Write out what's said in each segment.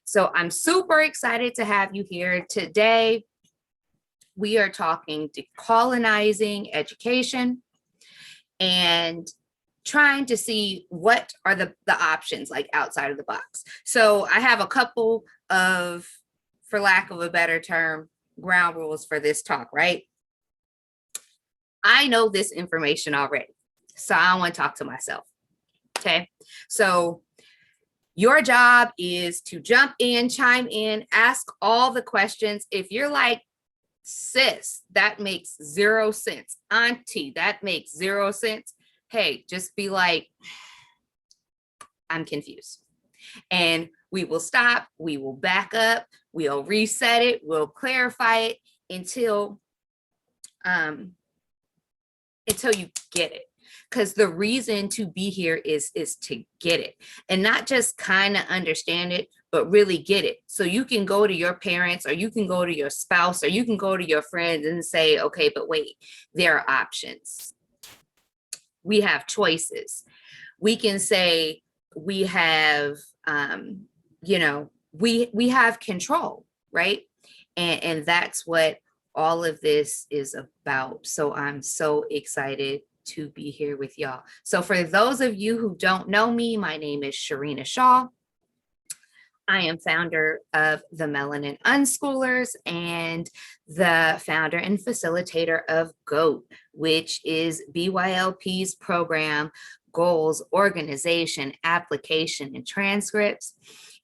So I'm super excited to have you here today. We are talking decolonizing education and trying to see what are the options like outside of the box. So I have a couple of, for lack of a better term, ground rules for this talk, right? I know this information already, so I don't want to talk to myself. Okay, so your job is to jump in, chime in, ask all the questions. If you're like, sis, that makes 0 sense. Auntie, that makes 0 sense. Hey, just be like, I'm confused. And we will stop, we will back up, we'll reset it, we'll clarify it until you get it. Because the reason to be here is to get it, and not just kind of understand it, but really get it. So you can go to your parents, or you can go to your spouse, or you can go to your friends and say, okay, but wait, there are options. We have choices. We can say we have, we have control, right? And that's what all of this is about. So I'm so excited to be here with y'all. So for those of you who don't know me, my name is Cherina Shaw. I am founder of the Melanin Unschoolers and the founder and facilitator of GOAT, which is BYLP's program, goals, organization, application, and transcripts.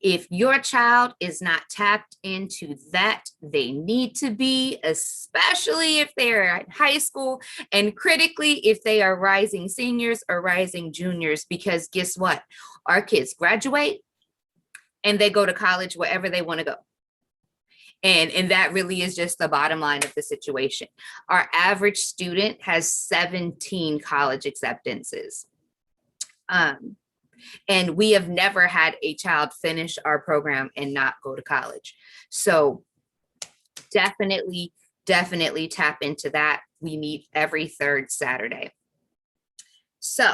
If your child is not tapped into that, they need to be, especially if they're in high school, and critically, if they are rising seniors or rising juniors, because guess what? Our kids graduate and they go to college wherever they want to go. And that really is just the bottom line of the situation. Our average student has 17 college acceptances. And we have never had a child finish our program and not go to college. So definitely tap into that. We meet every third Saturday. So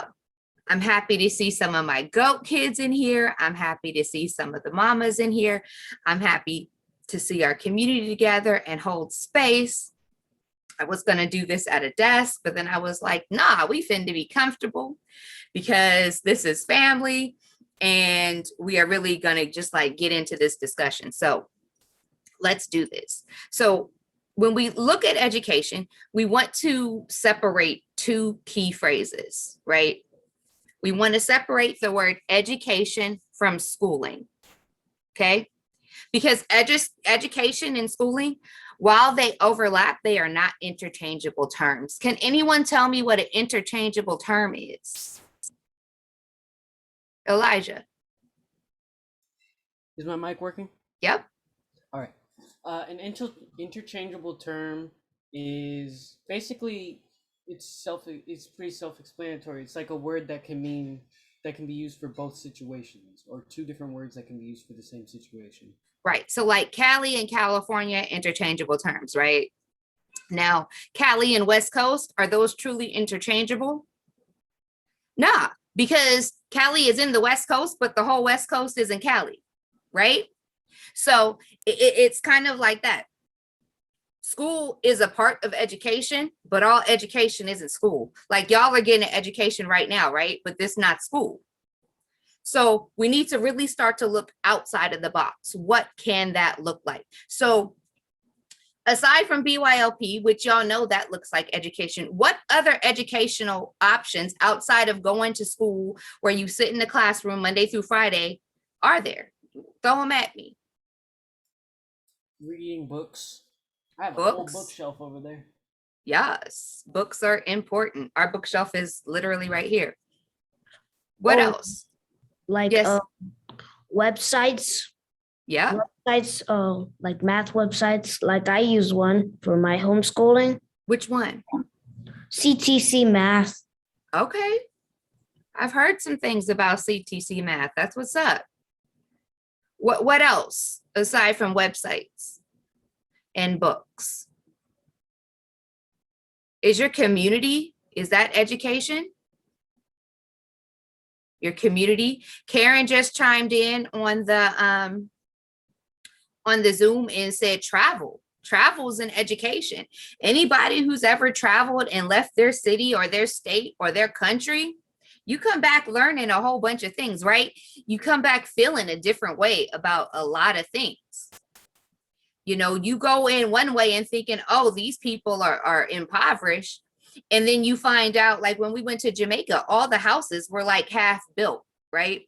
I'm happy to see some of my GOAT kids in here. I'm happy to see some of the mamas in here. I'm happy to see our community together and hold space. I was going to do this at a desk, but then I was like, nah, we finna be comfortable because this is family and we are really going to just like get into this discussion. So let's do this. So when we look at education, we want to separate two key phrases, right? We want to separate the word education from schooling, okay? Because education and schooling, while they overlap, they are not interchangeable terms. Can anyone tell me what an interchangeable term is? Elijah. Is my mic working? Yep. All right. An interchangeable term is basically it's pretty self-explanatory. It's like a word that can be used for both situations, or two different words that can be used for the same situation. Right. So like Cali and California, interchangeable terms, right? Now, Cali and West Coast, are those truly interchangeable? Nah, because Cali is in the West Coast, but the whole West Coast is in Cali, right? So it's kind of like that. School is a part of education, but all education isn't school. Like y'all are getting an education right now, right? But this is not school. So we need to really start to look outside of the box. What can that look like? So aside from BYLP, which y'all know that looks like education, what other educational options outside of going to school where you sit in the classroom Monday through Friday are there? Throw them at me. Reading books. I have a whole bookshelf over there. Yes, books are important. Our bookshelf is literally right here. What else? Like yes. Websites. Yeah. Websites, like math websites. Like I use one for my homeschooling. Which one? CTC Math. Okay. I've heard some things about CTC Math. That's what's up. What else aside from websites and books? Is your community, is that education? Your community? Karen just chimed in on the on the Zoom and said travel's an education. Anybody who's ever traveled and left their city or their state or their country, you come back learning a whole bunch of things, right? You come back feeling a different way about a lot of things. You know, you go in one way and thinking, oh, these people are impoverished. And then you find out, like when we went to Jamaica, all the houses were like half built, right?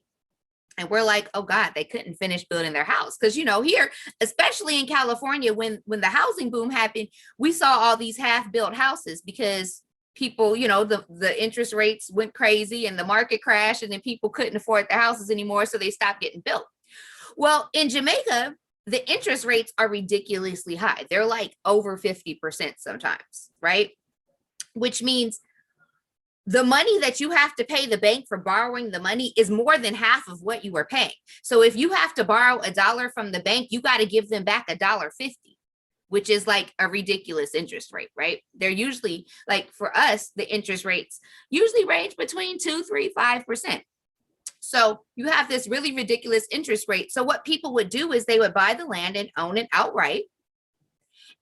And we're like, oh God, they couldn't finish building their house. Because, you know, here, especially in California, when the housing boom happened, we saw all these half-built houses because people, you know, the interest rates went crazy and the market crashed, and then people couldn't afford the houses anymore, so they stopped getting built. Well, in Jamaica, the interest rates are ridiculously high. They're like over 50% sometimes, right? Which means the money that you have to pay the bank for borrowing the money is more than half of what you were paying. So if you have to borrow $1 from the bank, you got to give them back $1.50, which is like a ridiculous interest rate, right? They're usually, like for us, the interest rates usually range between 2, 3, 5%. So you have this really ridiculous interest rate. So what people would do is they would buy the land and own it outright,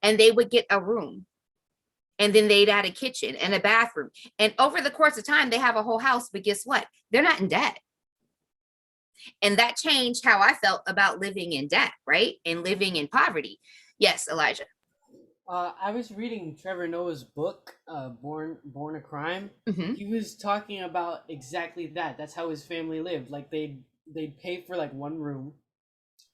and they would get a room. And then they'd add a kitchen and a bathroom. And over the course of time, they have a whole house, but guess what? They're not in debt. And that changed how I felt about living in debt, right? And living in poverty. Yes, Elijah. I was reading Trevor Noah's book, Born a Crime. Mhm. He was talking about exactly that. That's how his family lived. Like they'd pay for like one room,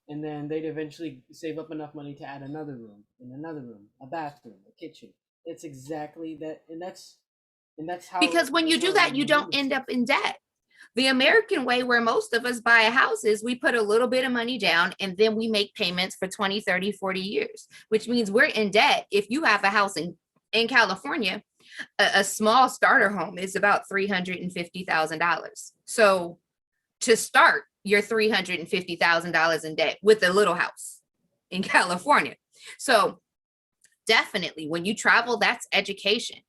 and then they'd eventually save up enough money to add another room, and another room, a bathroom, a kitchen. It's exactly that, and that's how. Because when you do that, you don't end up in debt. The American way, where most of us buy a house, is we put a little bit of money down and then we make payments for 20, 30, 40 years, which means we're in debt. If you have a house in California, a small starter home is about $350,000. So to start, you're $350,000 in debt with a little house in California. So definitely, when you travel, that's education.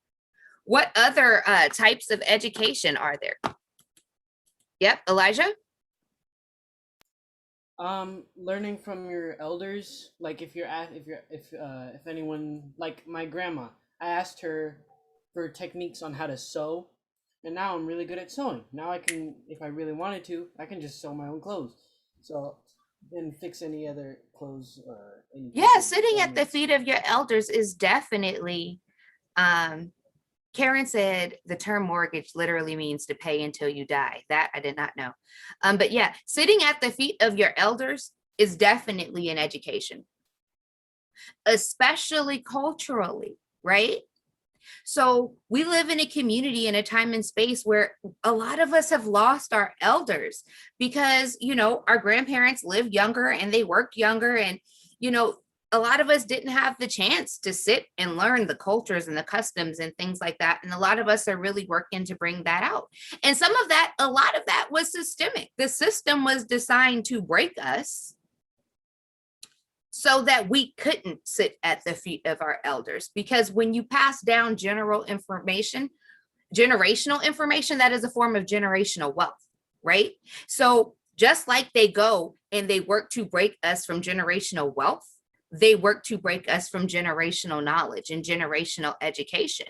What other types of education are there? Yep, Elijah? Learning from your elders. Like if anyone, like my grandma, I asked her for techniques on how to sew, and now I'm really good at sewing. Now I can, if I really wanted to, I can just sew my own clothes. So then fix any other clothes or anything. Yeah, sitting at the feet of your elders is definitely, Karen said the term mortgage literally means to pay until you die. That I did not know. But yeah, sitting at the feet of your elders is definitely an education, especially culturally, right? So we live in a community, in a time and space where a lot of us have lost our elders because, you know, our grandparents lived younger and they worked younger, and, you know, a lot of us didn't have the chance to sit and learn the cultures and the customs and things like that. And a lot of us are really working to bring that out. And some of that, a lot of that was systemic. The system was designed to break us so that we couldn't sit at the feet of our elders. Because when you pass down generational information, that is a form of generational wealth, right? So just like they go and they work to break us from generational wealth, they work to break us from generational knowledge and generational education.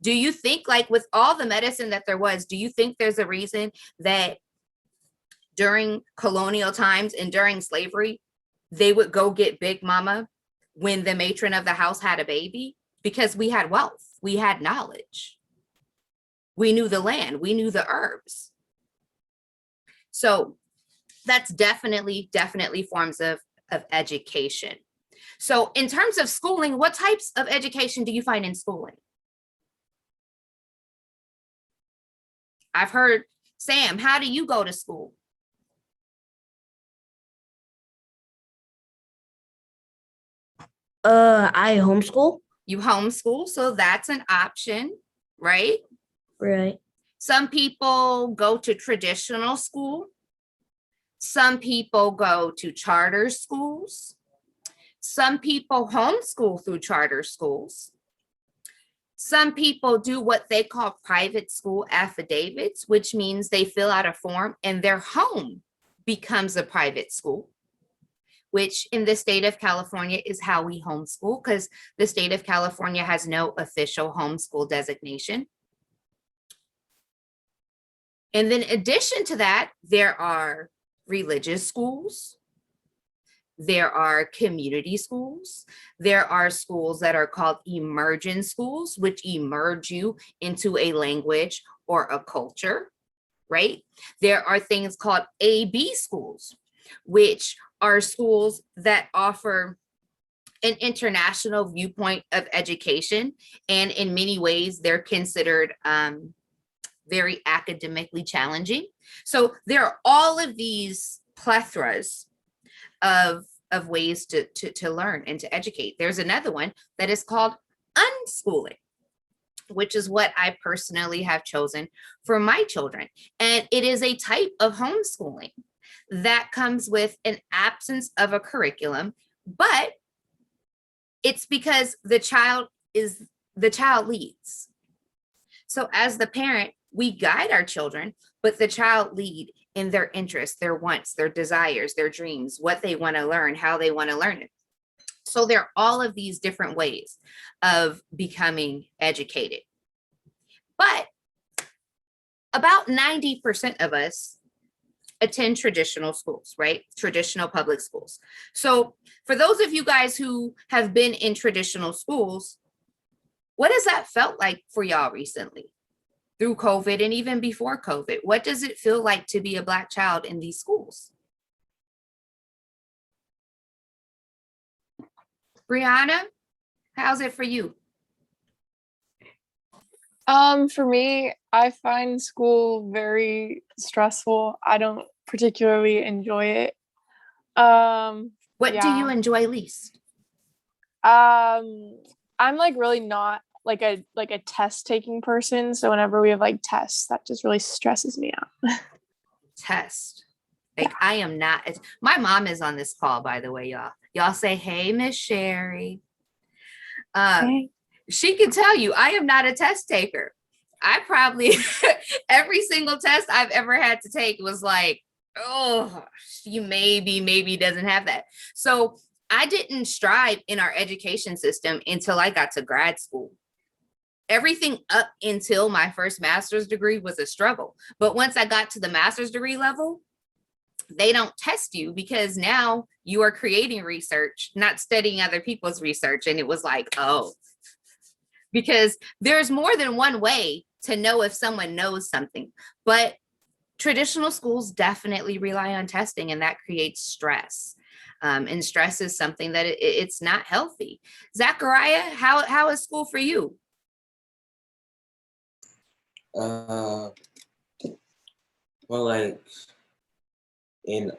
Do you think, like with all the medicine that there was, do you think there's a reason that during colonial times and during slavery, they would go get Big Mama when the matron of the house had a baby? Because we had wealth, we had knowledge, we knew the land, we knew the herbs. So that's definitely forms of education. So in terms of schooling, what types of education do you find in schooling? I've heard, Sam, how do you go to school? I homeschool. You homeschool, so that's an option, right? Right. Some people go to traditional school. Some people go to charter schools. Some people homeschool through charter schools. Some people do what they call private school affidavits, which means they fill out a form and their home becomes a private school. which in the state of California is how we homeschool, because the state of California has no official homeschool designation. And then in addition to that, there are religious schools. There are community schools. There are schools that are called immersion schools, which immerse you into a language or a culture, right? There are things called AB schools, which are schools that offer an international viewpoint of education. And in many ways, they're considered very academically challenging. So there are all of these plethoras of ways to learn and to educate. There's another one that is called unschooling, which is what I personally have chosen for my children. And it is a type of homeschooling that comes with an absence of a curriculum, but it's because the child leads. So as the parent, we guide our children, but the child lead in their interests, their wants, their desires, their dreams, what they want to learn, how they want to learn it. So there are all of these different ways of becoming educated. But about 90% of us attend traditional schools, right? Traditional public schools. So for those of you guys who have been in traditional schools, what has that felt like for y'all recently? Through COVID and even before COVID, what does it feel like to be a Black child in these schools? Brianna, how's it for you? For me, I find school very stressful. I don't particularly enjoy it. What do Yeah. you enjoy least? I'm like really not like a test taking person. So whenever we have like tests, that just really stresses me out. Test. Like I am not, my mom is on this call, by the way, y'all. Y'all say, hey, Miss Sherry. Okay. She can tell you I am not a test taker. I probably, every single test I've ever had to take was like, oh, she maybe doesn't have that. So I didn't strive in our education system until I got to grad school. Everything up until my first master's degree was a struggle. But once I got to the master's degree level, they don't test you because now you are creating research, not studying other people's research. And it was like, oh, because there's more than one way to know if someone knows something. But traditional schools definitely rely on testing, and that creates stress. And stress is something that it's not healthy. Zachariah, how is school for you? Well, like in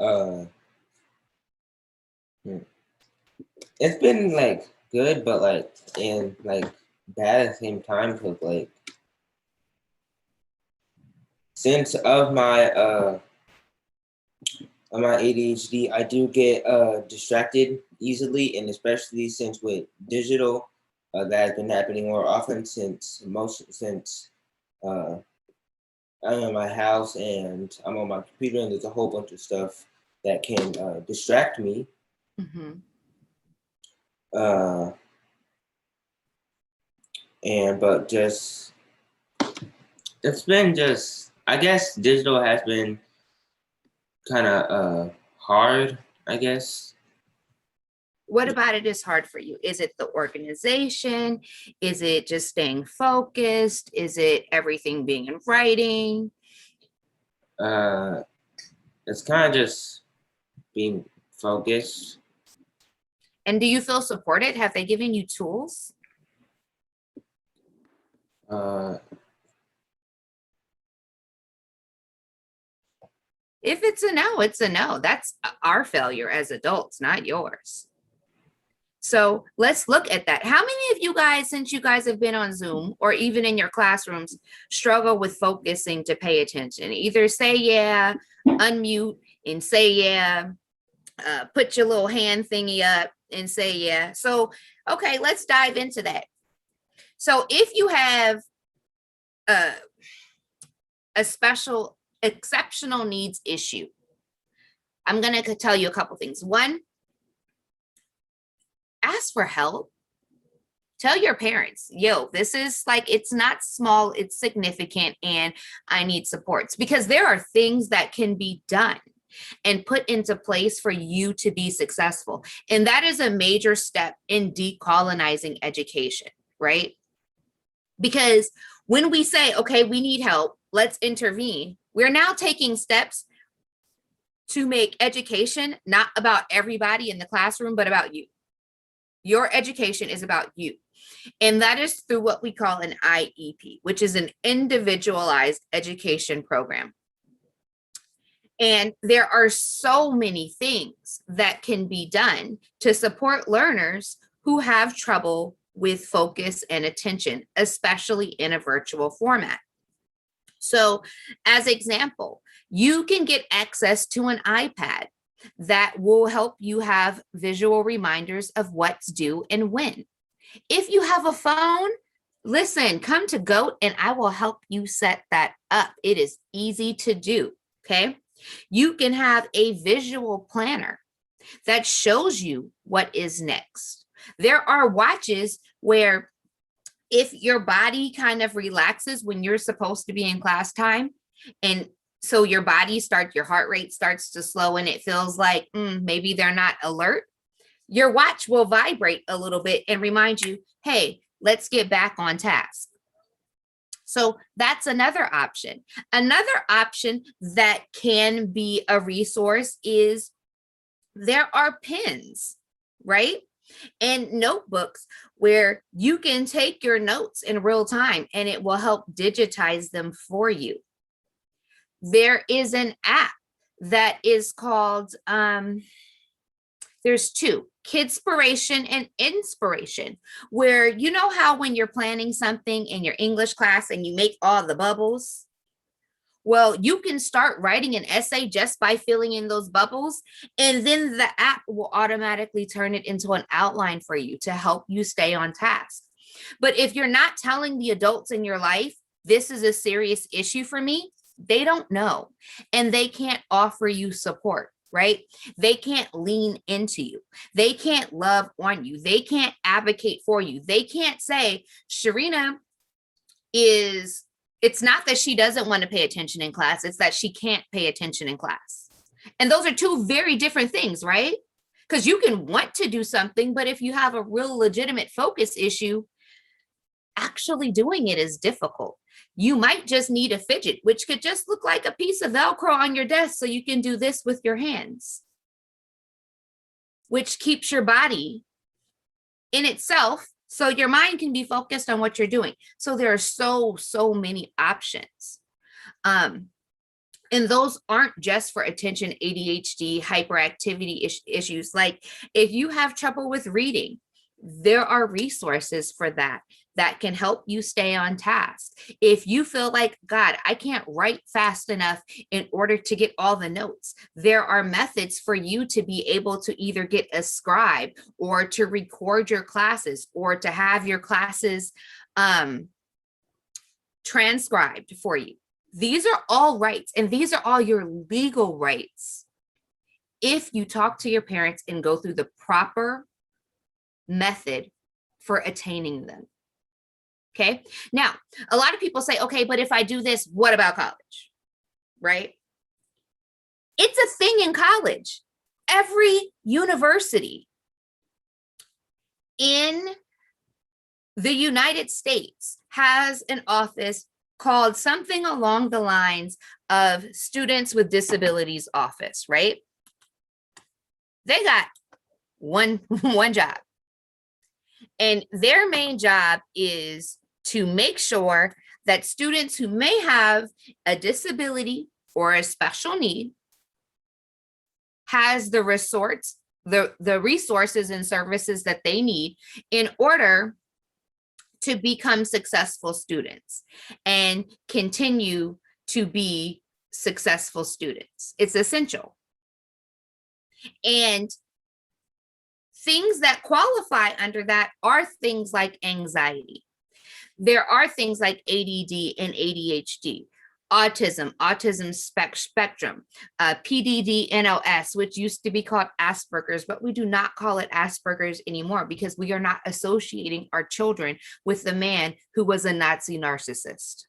it's been like good, but like and like bad at the same time because like since of my ADHD, I do get distracted easily, and especially since with digital, that has been happening more often since I'm in my house and I'm on my computer, and there's a whole bunch of stuff that can distract me. Mm-hmm. But just it's been just, I guess digital has been kind of hard, I guess. What about it is hard for you? Is it the organization? Is it just staying focused? Is it everything being in writing? It's kind of just being focused. And do you feel supported? Have they given you tools? If it's a no, it's a no. That's our failure as adults, not yours. So let's look at that. How many of you guys, since you guys have been on Zoom or even in your classrooms, struggle with focusing to pay attention? Either say yeah, unmute and say yeah, put your little hand thingy up and say yeah. So, okay, let's dive into that. So if you have a special exceptional needs issue, I'm going to tell you a couple things. One, ask for help. Tell your parents, yo, this is like, it's not small, it's significant, and I need supports, because there are things that can be done and put into place for you to be successful. And that is a major step in decolonizing education, right? Because when we say, okay, we need help, let's intervene, we're now taking steps to make education not about everybody in the classroom, but about you. Your education is about you. And that is through what we call an IEP, which is an individualized education program. And there are so many things that can be done to support learners who have trouble with focus and attention, especially in a virtual format. So, as example, you can get access to an iPad that will help you have visual reminders of what's due and when. If you have a phone, listen, come to GOAT and I will help you set that up. It is easy to do, okay? You can have a visual planner that shows you what is next. There are watches where if your body kind of relaxes when you're supposed to be in class time, and so your heart rate starts to slow and it feels like maybe they're not alert, your watch will vibrate a little bit and remind you, hey, let's get back on task. So that's another option. Another option that can be a resource is there are pens, right? And notebooks where you can take your notes in real time and it will help digitize them for you. There is an app that is called, there's two, Kidspiration and Inspiration, where you know how when you're planning something in your English class and you make all the bubbles? Well, you can start writing an essay just by filling in those bubbles, and then the app will automatically turn it into an outline for you to help you stay on task. But if you're not telling the adults in your life, this is a serious issue for me, they don't know, and they can't offer you support, right? They can't lean into you. They can't love on you. They can't advocate for you. They can't say, Cherina it's not that she doesn't want to pay attention in class, it's that she can't pay attention in class. And those are two very different things, right? Because you can want to do something, but if you have a real legitimate focus issue, actually doing it is difficult. You might just need a fidget, which could just look like a piece of Velcro on your desk so you can do this with your hands, which keeps your body in itself so your mind can be focused on what you're doing. So there are so many options. And those aren't just for attention, ADHD, hyperactivity issues. Like if you have trouble with reading, there are resources for that can help you stay on task. If you feel like, God, I can't write fast enough in order to get all the notes, there are methods for you to be able to either get a scribe or to record your classes or to have your classes transcribed for you. These are all rights, and these are all your legal rights if you talk to your parents and go through the proper method for attaining them. Okay. Now, a lot of people say, okay, but if I do this, what about college? Right? It's a thing in college. Every university in the United States has an office called something along the lines of Students with Disabilities Office, right? They got one job. And their main job is to make sure that students who may have a disability or a special need has the resources and services that they need in order to become successful students and continue to be successful students. It's essential. And things that qualify under that are things like anxiety. There are things like ADD and ADHD. autism spectrum, PDD-NOS, which used to be called Asperger's, but we do not call it Asperger's anymore because we are not associating our children with the man who was a Nazi narcissist.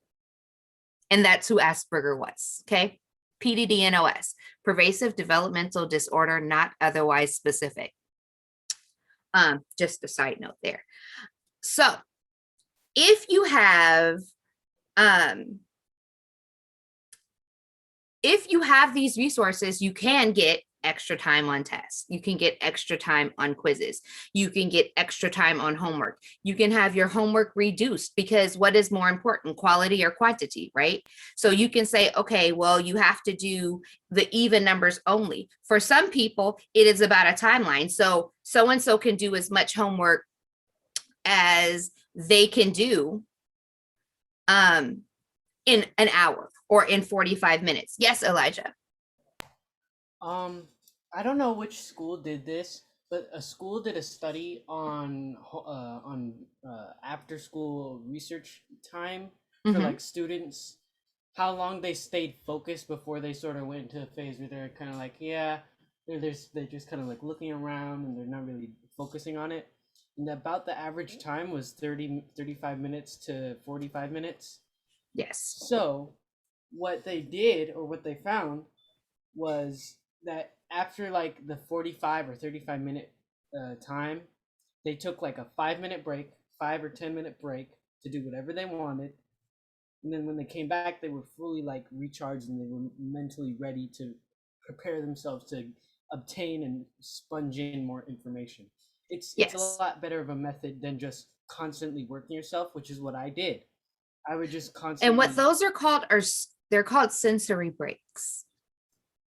And that's who Asperger was, okay? PDD-NOS, pervasive developmental disorder, not otherwise specific. Just a side note there. So if you have these resources, you can get extra time on tests. You can get extra time on quizzes. You can get extra time on homework. You can have your homework reduced because what is more important, quality or quantity, right? So you can say, okay, well, you have to do the even numbers only. For some people, it is about a timeline. So so-and-so can do as much homework as they can do in an hour or in 45 minutes. Yes, Elijah. I don't know which school did this, but a school did a study on after school research time for Mhm. like students, how long they stayed focused before they sort of went into a phase where they're kind of like, yeah, they're just kind of like looking around and they're not really focusing on it. And about the average time was 35 minutes to 45 minutes. Yes. So what they did or what they found was that after like the 45 or 35 minute time, they took like a 5 minute break, 5 or 10 minute break to do whatever they wanted. And then when they came back, they were fully like recharged and they were mentally ready to prepare themselves to obtain and sponge in more information. It's a Yes. lot better of a method than just constantly working yourself, which is what I did. I would just constantly. And what those are called they're called sensory breaks.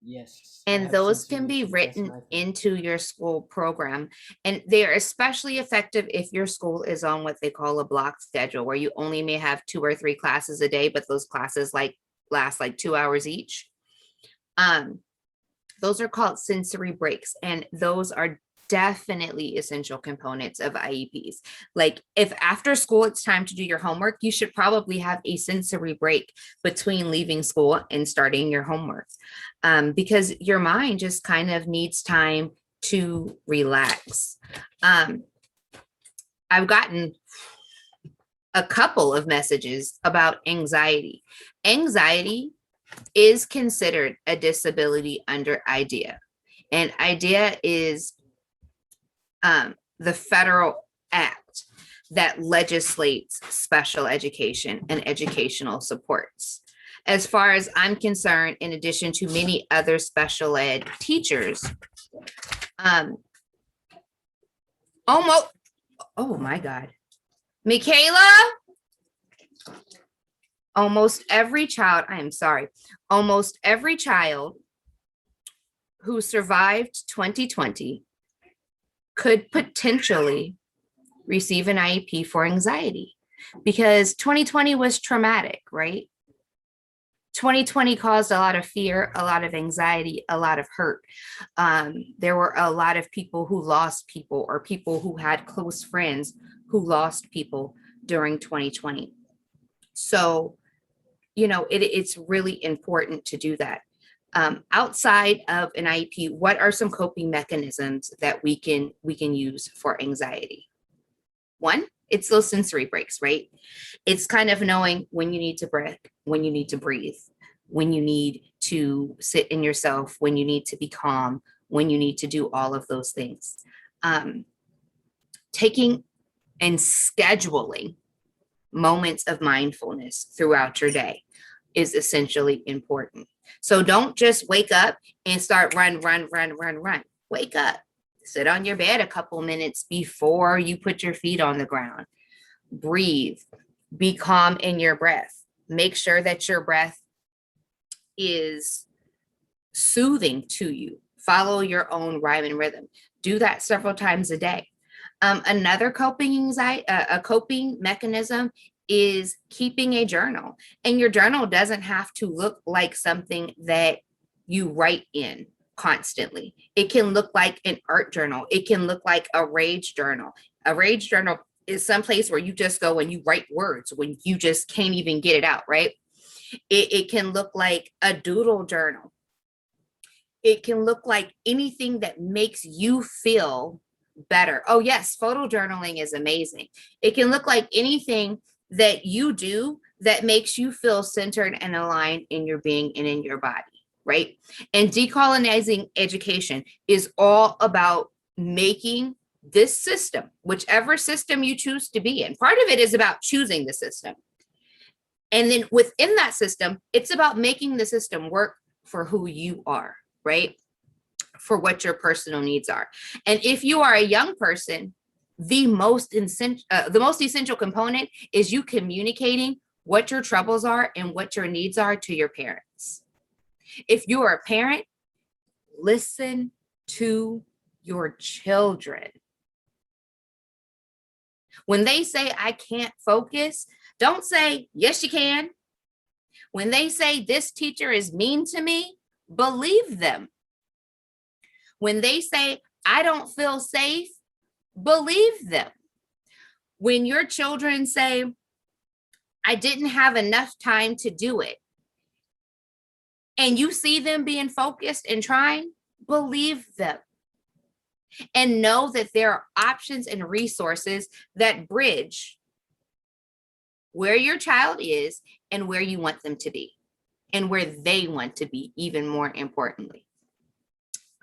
Yes. And those can be written into your school program. And they are especially effective if your school is on what they call a block schedule, where you only may have 2 or 3 classes a day, but those classes last like 2 hours each. Those are called sensory breaks, and those are definitely essential components of IEPs. Like if after school it's time to do your homework, you should probably have a sensory break between leaving school and starting your homework, because your mind just kind of needs time to relax. I've gotten a couple of messages about anxiety. Anxiety is considered a disability under IDEA. And IDEA is the federal act that legislates special education and educational supports. As far as I'm concerned, in addition to many other special ed teachers, almost, oh my God, Michaela, almost every child who survived 2020 could potentially receive an IEP for anxiety, because 2020 was traumatic, right? 2020 caused a lot of fear, a lot of anxiety, a lot of hurt. There were a lot of people who lost people, or people who had close friends who lost people during 2020. So, it's really important to do that. Outside of an IEP, what are some coping mechanisms that we can use for anxiety? One, it's those sensory breaks, right? It's kind of knowing when you need to breathe, when you need to breathe, when you need to sit in yourself, when you need to be calm, when you need to do all of those things. Taking and scheduling moments of mindfulness throughout your day is essentially important. So don't just wake up and start run. Wake up, sit on your bed a couple minutes before you put your feet on the ground. Breathe, be calm in your breath. Make sure that your breath is soothing to you. Follow your own rhyme and rhythm. Do that several times a day. Another coping mechanism is keeping a journal. And your journal doesn't have to look like something that you write in constantly. It can look like an art journal. It can look like a rage journal. A rage journal is some place where you just go and you write words when you just can't even get it out, right? It can look like a doodle journal. It can look like anything that makes you feel better. Oh yes, photo journaling is amazing. It can look like anything that you do that makes you feel centered and aligned in your being and in your body, right? And decolonizing education is all about making this system, whichever system you choose to be in. Part of it is about choosing the system. And then within that system, it's about making the system work for who you are, right? For what your personal needs are. And if you are a young person, the most essential component is you communicating what your troubles are and what your needs are to your parents. If you are a parent, listen to your children. When they say, I can't focus, don't say, yes, you can. When they say this teacher is mean to me, believe them. When they say, I don't feel safe, believe them. When your children say, I didn't have enough time to do it, and you see them being focused and trying, believe them. And know that there are options and resources that bridge where your child is and where you want them to be, and where they want to be, even more importantly.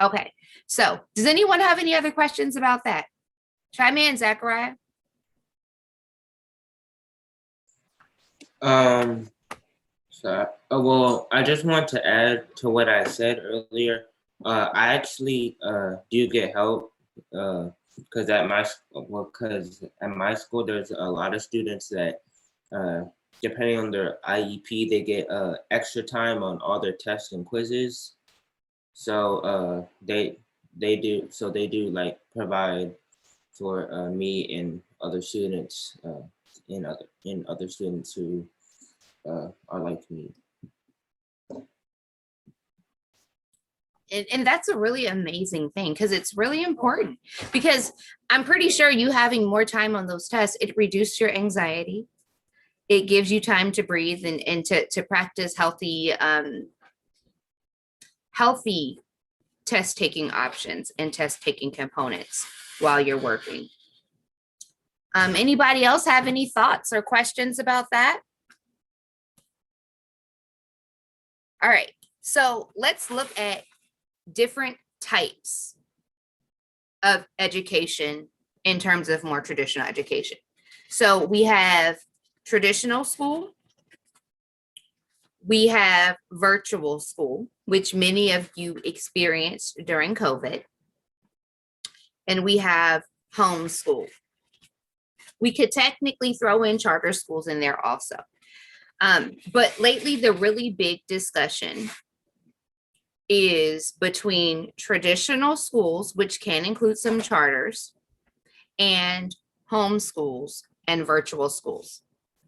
Okay, so does anyone have any other questions about that? Chime in, Zachariah. Well, I just want to add to what I said earlier. I actually do get help because at my school there's a lot of students that depending on their IEP, they get extra time on all their tests and quizzes. So they do like provide for me and other students in other students who are like me. And that's a really amazing thing, because it's really important, because I'm pretty sure you having more time on those tests, it reduces your anxiety. It gives you time to breathe and to practice healthy test taking options and test taking components while you're working. Anybody else have any thoughts or questions about that? All right, so let's look at different types of education in terms of more traditional education. So we have traditional school, we have virtual school, which many of you experienced during COVID, and we have homeschool. We could technically throw in charter schools in there also. But lately, the really big discussion is between traditional schools, which can include some charters, and homeschools and virtual schools.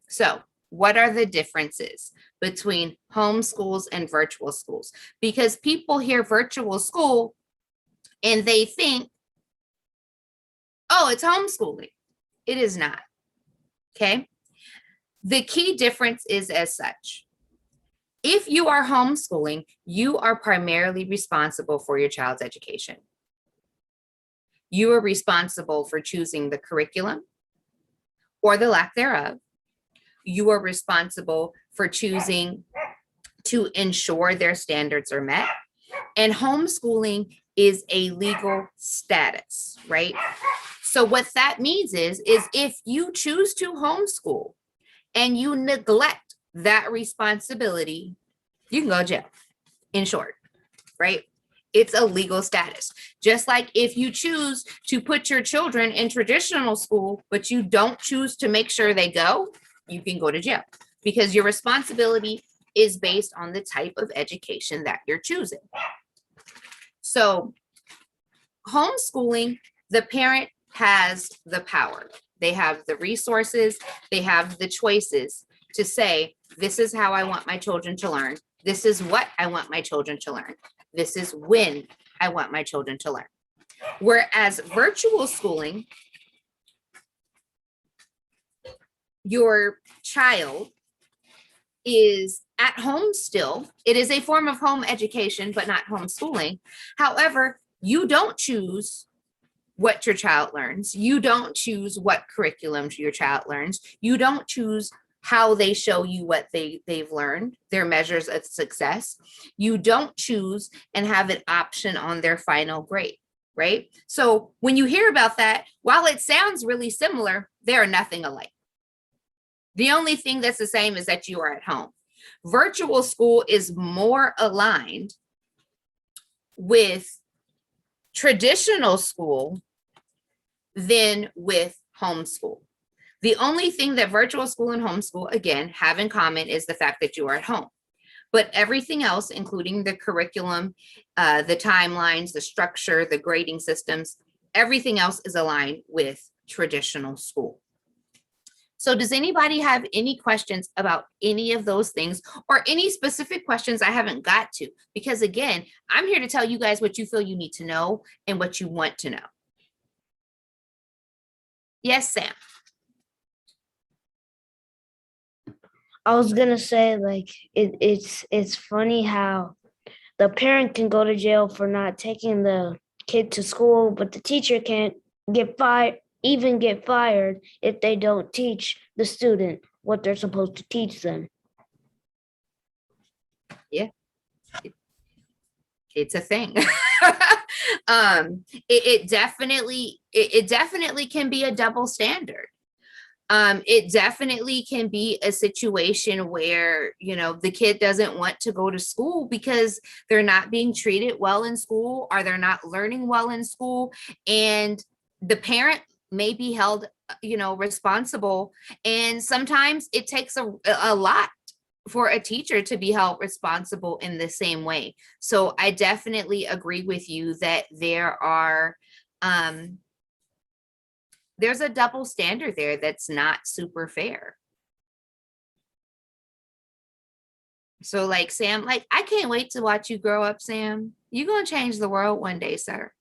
So what are the differences between homeschools and virtual schools? Because people hear virtual school and they think, oh, it's homeschooling. It is not. Okay. The key difference is as such. If you are homeschooling, you are primarily responsible for your child's education. You are responsible for choosing the curriculum or the lack thereof. You are responsible for choosing to ensure their standards are met. And homeschooling is a legal status, right? So what that means is if you choose to homeschool and you neglect that responsibility, you can go to jail, in short, right? It's a legal status. Just like if you choose to put your children in traditional school, but you don't choose to make sure they go, you can go to jail, because your responsibility is based on the type of education that you're choosing. So homeschooling, the parent has the power. They have the resources, they have the choices to say, this is how I want my children to learn. This is what I want my children to learn. This is when I want my children to learn. Whereas virtual schooling, your child is at home still. It is a form of home education, but not homeschooling. However, you don't choose what your child learns. You don't choose what curriculums your child learns. You don't choose how they show you what they've learned, their measures of success. You don't choose and have an option on their final grade, right? So when you hear about that, while it sounds really similar, they are nothing alike. The only thing that's the same is that you are at home. Virtual school is more aligned with traditional school than with homeschool. The only thing that virtual school and homeschool, again, have in common is the fact that you are at home. But everything else, including the curriculum, the timelines, the structure, the grading systems, everything else is aligned with traditional school. So does anybody have any questions about any of those things or any specific questions I haven't got to? Because again, I'm here to tell you guys what you feel you need to know and what you want to know. Yes, Sam. I was gonna say, like, it's funny how the parent can go to jail for not taking the kid to school, but the teacher can't get fired, even get fired if they don't teach the student what they're supposed to teach them. It's a thing. It definitely can be a double standard. It definitely can be a situation where, you know, the kid doesn't want to go to school because they're not being treated well in school or they're not learning well in school. And the parent may be held, you know, responsible. And sometimes it takes a lot for a teacher to be held responsible in the same way. So I definitely agree with you that there's a double standard there that's not super fair. So like Sam, like I can't wait to watch you grow up, Sam. You're gonna change the world one day, sir.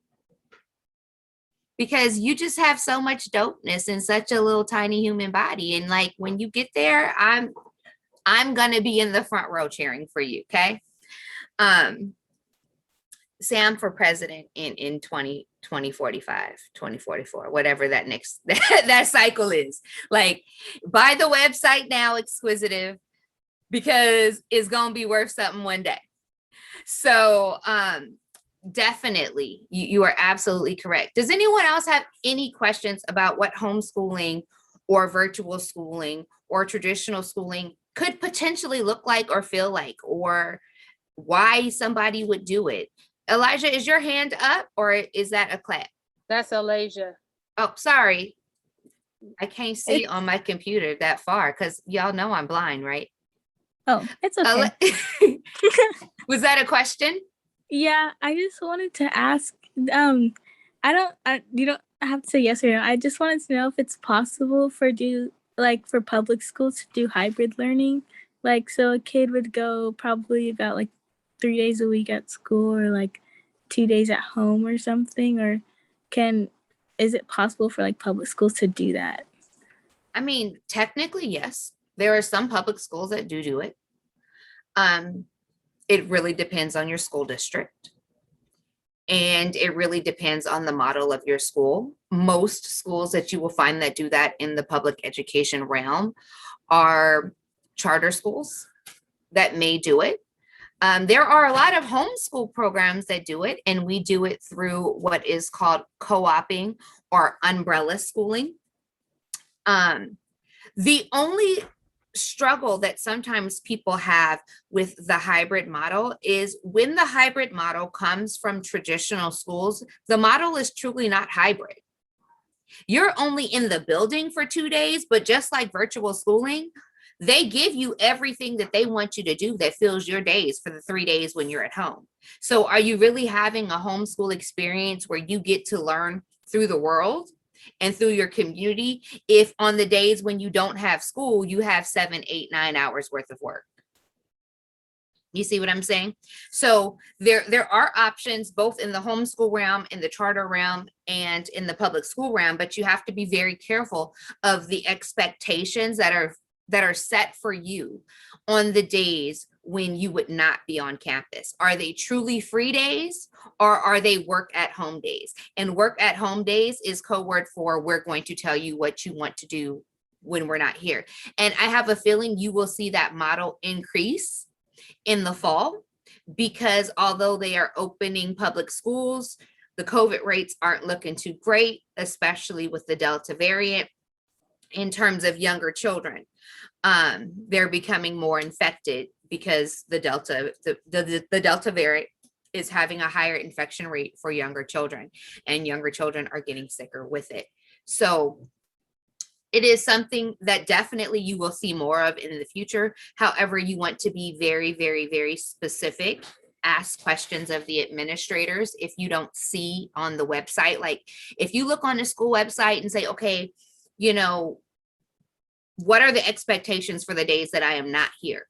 Because you just have so much dopeness in such a little tiny human body. And like when you get there, I'm gonna be in the front row cheering for you, okay? Sam for president in 2045, 2044, whatever that next that cycle is. Like, buy the website now, Exquisitive, because it's gonna be worth something one day. So definitely, you are absolutely correct. Does anyone else have any questions about what homeschooling or virtual schooling or traditional schooling could potentially look like or feel like, or why somebody would do it? Elijah, is your hand up or is that a clap? That's Elijah. Oh, sorry. I can't see on my computer that far because y'all know I'm blind, right? Oh, it's okay. Was that a question? Yeah, I just wanted to ask. You don't have to say yes or no. I just wanted to know if it's possible for public schools to do hybrid learning. Like, so a kid would go probably about like 3 days a week at school or like 2 days at home or something, or is it possible for like public schools to do that? I mean, technically, yes. There are some public schools that do it. It really depends on your school district. And it really depends on the model of your school. Most schools that you will find that do that in the public education realm are charter schools that may do it. There are a lot of homeschool programs that do it, and we do it through what is called co-oping or umbrella schooling. The only struggle that sometimes people have with the hybrid model is when the hybrid model comes from traditional schools, the model is truly not hybrid. You're only in the building for 2 days, but just like virtual schooling, they give you everything that they want you to do that fills your days for the 3 days when you're at home. So are you really having a homeschool experience where you get to learn through the world and through your community if on the days when you don't have school, you have 7, 8, 9 hours worth of work? You see what I'm saying? So there are options both in the homeschool realm, in the charter realm, and in the public school realm, but you have to be very careful of the expectations that are set for you on the days when you would not be on campus? Are they truly free days, or are they work at home days? And work at home days is code word for we're going to tell you what you want to do when we're not here. And I have a feeling you will see that model increase in the fall, because although they are opening public schools, the COVID rates aren't looking too great, especially with the Delta variant in terms of younger children. They're becoming more infected because the Delta variant is having a higher infection rate for younger children, and younger children are getting sicker with it. So it is something that definitely you will see more of in the future. However, you want to be very, very, very specific. Ask questions of the administrators if you don't see on the website. Like if you look on the school website and say, okay, you know, what are the expectations for the days that I am not here?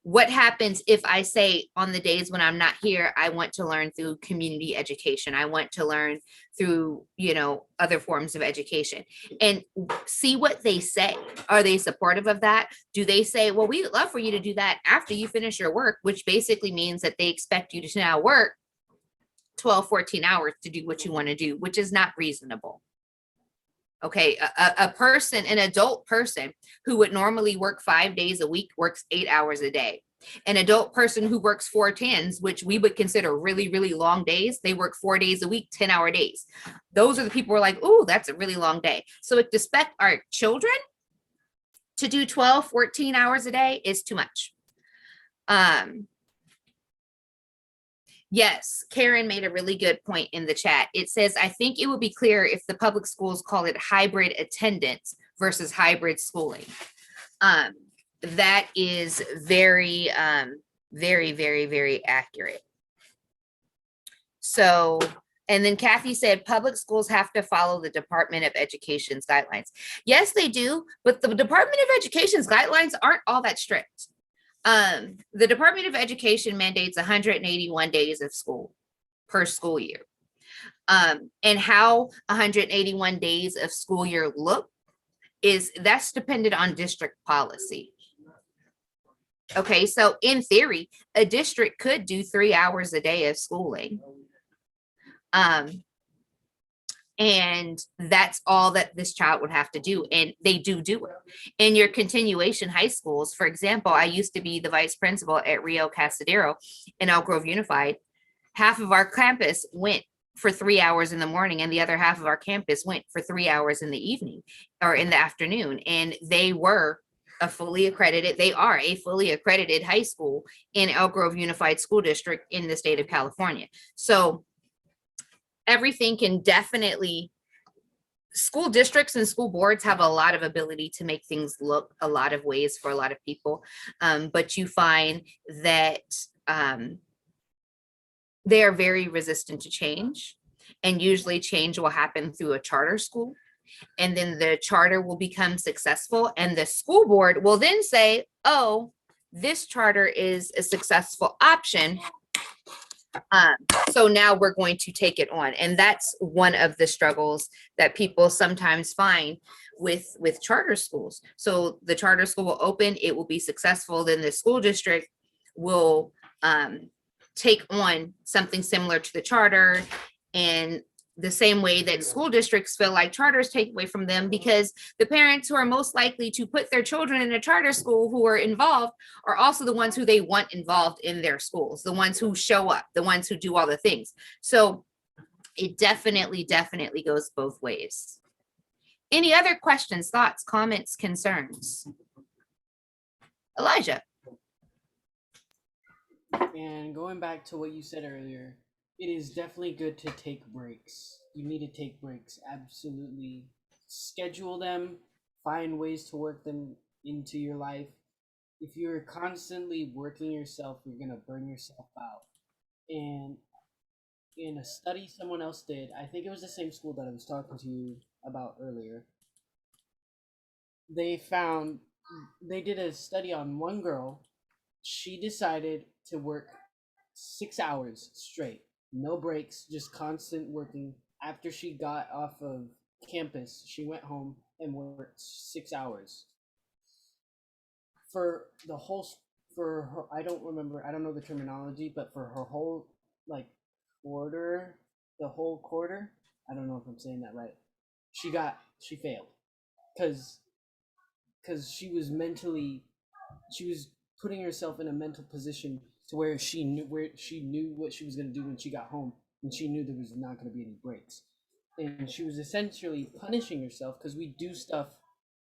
What happens if I say on the days when I'm not here, I want to learn through community education. I want to learn through, you know, other forms of education, and see what they say. Are they supportive of that? Do they say, well, we'd love for you to do that after you finish your work, which basically means that they expect you to now work 12, 14 hours to do what you want to do, which is not reasonable. Okay, a person, an adult person who would normally work 5 days a week works 8 hours a day. An adult person who works 4 10s, which we would consider really, really long days, they work 4 days a week, 10-hour days. Those are the people who are like, oh, that's a really long day. So to expect our children to do 12, 14 hours a day is too much. Yes, Karen made a really good point in the chat. It says, I think it would be clear if the public schools call it hybrid attendance versus hybrid schooling. That is very, very, very, very accurate. So, and then Kathy said, public schools have to follow the Department of Education's guidelines. Yes, they do, but the Department of Education's guidelines aren't all that strict. The Department of Education mandates 181 days of school per school year. And how 181 days of school year look that's dependent on district policy. Okay, so in theory, a district could do 3 hours a day of schooling. And that's all that this child would have to do. And they do it. In your continuation high schools, for example, I used to be the vice principal at Rio Casadero in Elk Grove Unified. Half of our campus went for 3 hours in the morning, and the other half of our campus went for 3 hours in the evening or in the afternoon. And they are a fully accredited high school in Elk Grove Unified School District in the state of California. So everything can definitely, school districts and school boards have a lot of ability to make things look a lot of ways for a lot of people. But you find that they are very resistant to change, and usually change will happen through a charter school. And then the charter will become successful, and the school board will then say, oh, this charter is a successful option. So now we're going to take it on. And that's one of the struggles that people sometimes find with charter schools. So the charter school will open, it will be successful. Then the school district will take on something similar to the charter, and the same way that school districts feel like charters take away from them, because the parents who are most likely to put their children in a charter school who are involved are also the ones who they want involved in their schools, the ones who show up, the ones who do all the things. So it definitely goes both ways. Any other questions, thoughts, comments, concerns? Elijah. And going back to what you said earlier, it is definitely good to take breaks. You need to take breaks, absolutely. Schedule them, find ways to work them into your life. If you're constantly working yourself, you're going to burn yourself out. And in a study someone else did, I think it was the same school that I was talking to you about earlier, they did a study on one girl. She decided to work 6 hours straight, no breaks, just constant working. After she got off of campus, she went home and worked 6 hours for for her, I don't remember, I don't know the terminology, but for her whole like quarter, the whole quarter, I don't know if I'm saying that right. She failed because she was putting herself in a mental position to where she knew what she was going to do when she got home, and she knew there was not going to be any breaks, and she was essentially punishing herself because we do stuff.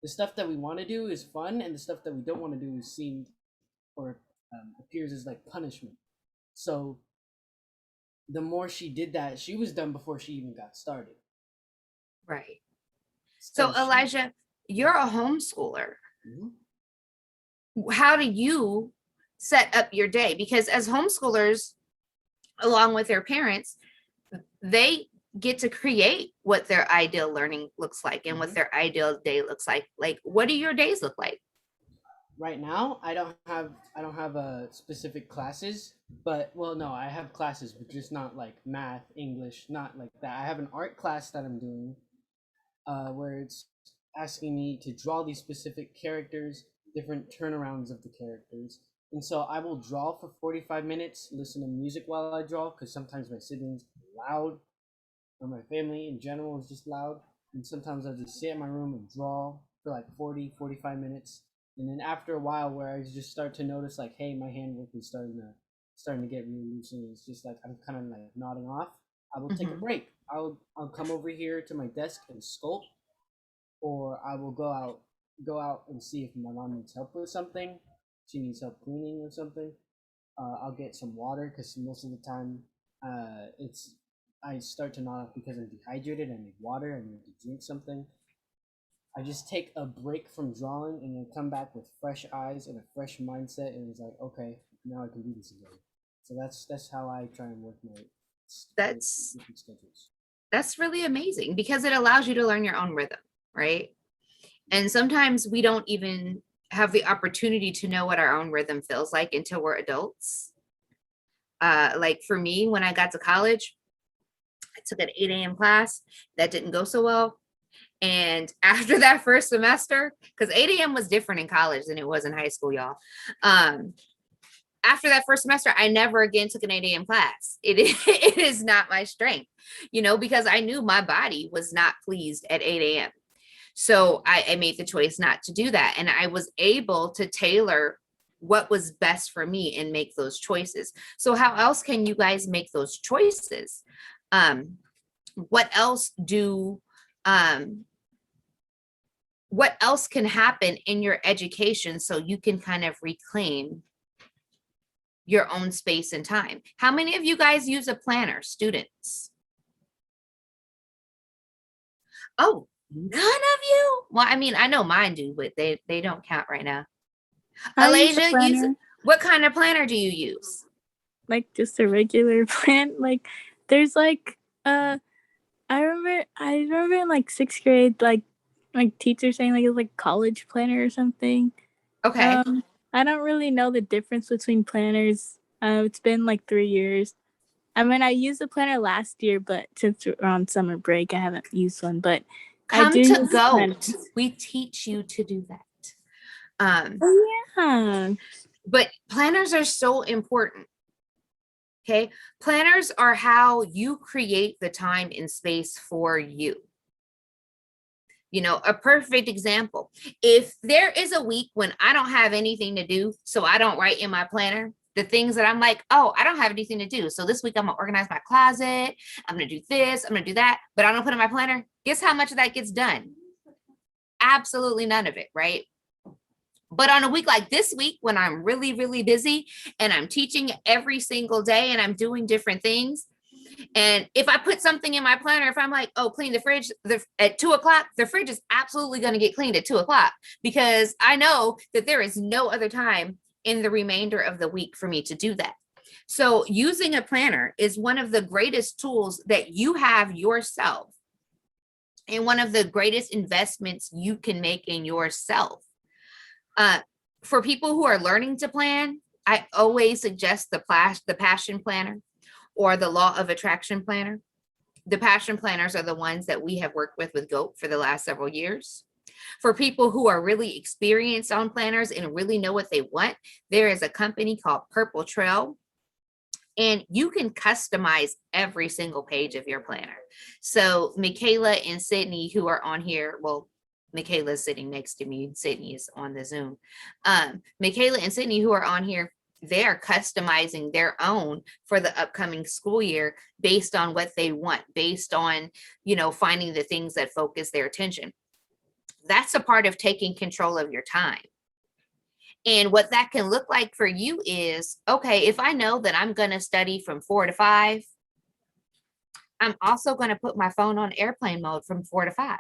The stuff that we want to do is fun, and the stuff that we don't want to do is seen or appears as like punishment. So the more she did that, she was done before she even got started. Right. So she- Elijah, you're a homeschooler. Mhm. How do you set up your day? Because as homeschoolers, along with their parents, they get to create what their ideal learning looks like and what Mhm. their ideal day looks like. Like, what do your days look like? Right now, I don't have specific classes, but well, no, I have classes, but just not like math, English, not like that. I have an art class that I'm doing, where it's asking me to draw these specific characters, different turnarounds of the characters. And so I will draw for 45 minutes, listen to music while I draw, because sometimes my siblings are loud, or my family in general is just loud. And sometimes I'll just sit in my room and draw for like 40, 45 minutes. And then after a while, where I just start to notice, like, hey, my handwork is starting to get really loose, and it's just like I'm kind of like nodding off. I will take a Mhm. break. I'll come over here to my desk and sculpt, or I will go out and see if my mom needs help with something. She needs help cleaning or something. I'll get some water because most of the time, it's I start to nod off because I'm dehydrated. I need water. I need to drink something. I just take a break from drawing and then come back with fresh eyes and a fresh mindset, and it's like, okay, now I can do this again. So that's how I try and work my That's different schedules. that's really amazing because it allows you to learn your own rhythm, right? And sometimes we don't even have the opportunity to know what our own rhythm feels like until we're adults. Like for me, when I got to college, I took an 8 a.m. class that didn't go so well. And after that first semester, because 8 a.m. was different in college than it was in high school, y'all. After that first semester, I never again took an 8 a.m. class. It is not my strength, because I knew my body was not pleased at 8 a.m. So I made the choice not to do that. And I was able to tailor what was best for me and make those choices. So how else can you guys make those choices? What else what else can happen in your education so you can kind of reclaim your own space and time? How many of you guys use a planner, students? Oh, none of you? Well, I mean, I know mine do, but they don't count right now. I use a Alasia, planner, what kind of planner do you use? like just a regular plan. Like there's like I remember in like sixth grade, like teacher saying like it was like college planner or something. Okay. I don't really know the difference between planners. It's been like 3 years. I mean, I used a planner last year, but since we're on summer break, I haven't used one. But I Come do to use GOAT. planners. We teach you to do that. Oh yeah, But planners are so important. Okay. Planners are how you create the time and space for you. A perfect example. If there is a week when I don't have anything to do, so I don't write in my planner the things that I'm like, oh, I don't have anything to do. So this week I'm gonna organize my closet. I'm gonna do this, I'm gonna do that, but I don't put in my planner. Guess how much of that gets done? Absolutely none of it, right? But on a week like this week, when I'm really, really busy and I'm teaching every single day and I'm doing different things, and if I put something in my planner, if I'm like, oh, clean the fridge at 2:00, the fridge is absolutely going to get cleaned at 2:00 because I know that there is no other time in the remainder of the week for me to do that. So using a planner is one of the greatest tools that you have yourself and one of the greatest investments you can make in yourself. For people who are learning to plan, I always suggest the passion planner or the law of attraction planner. The passion planners are the ones that we have worked with GOAT for the last several years. For people who are really experienced on planners and really know what they want, there is a company called Purple Trail, and you can customize every single page of your planner. So Michaela and Sydney, who are on here, well, Michaela's sitting next to me, Sydney is on the Zoom. Michaela and Sydney, who are on here, they are customizing their own for the upcoming school year based on what they want, based on, you know, finding the things that focus their attention. That's a part of taking control of your time. And what that can look like for you is, okay, if I know that I'm going to study from 4 to 5, I'm also going to put my phone on airplane mode from 4 to 5.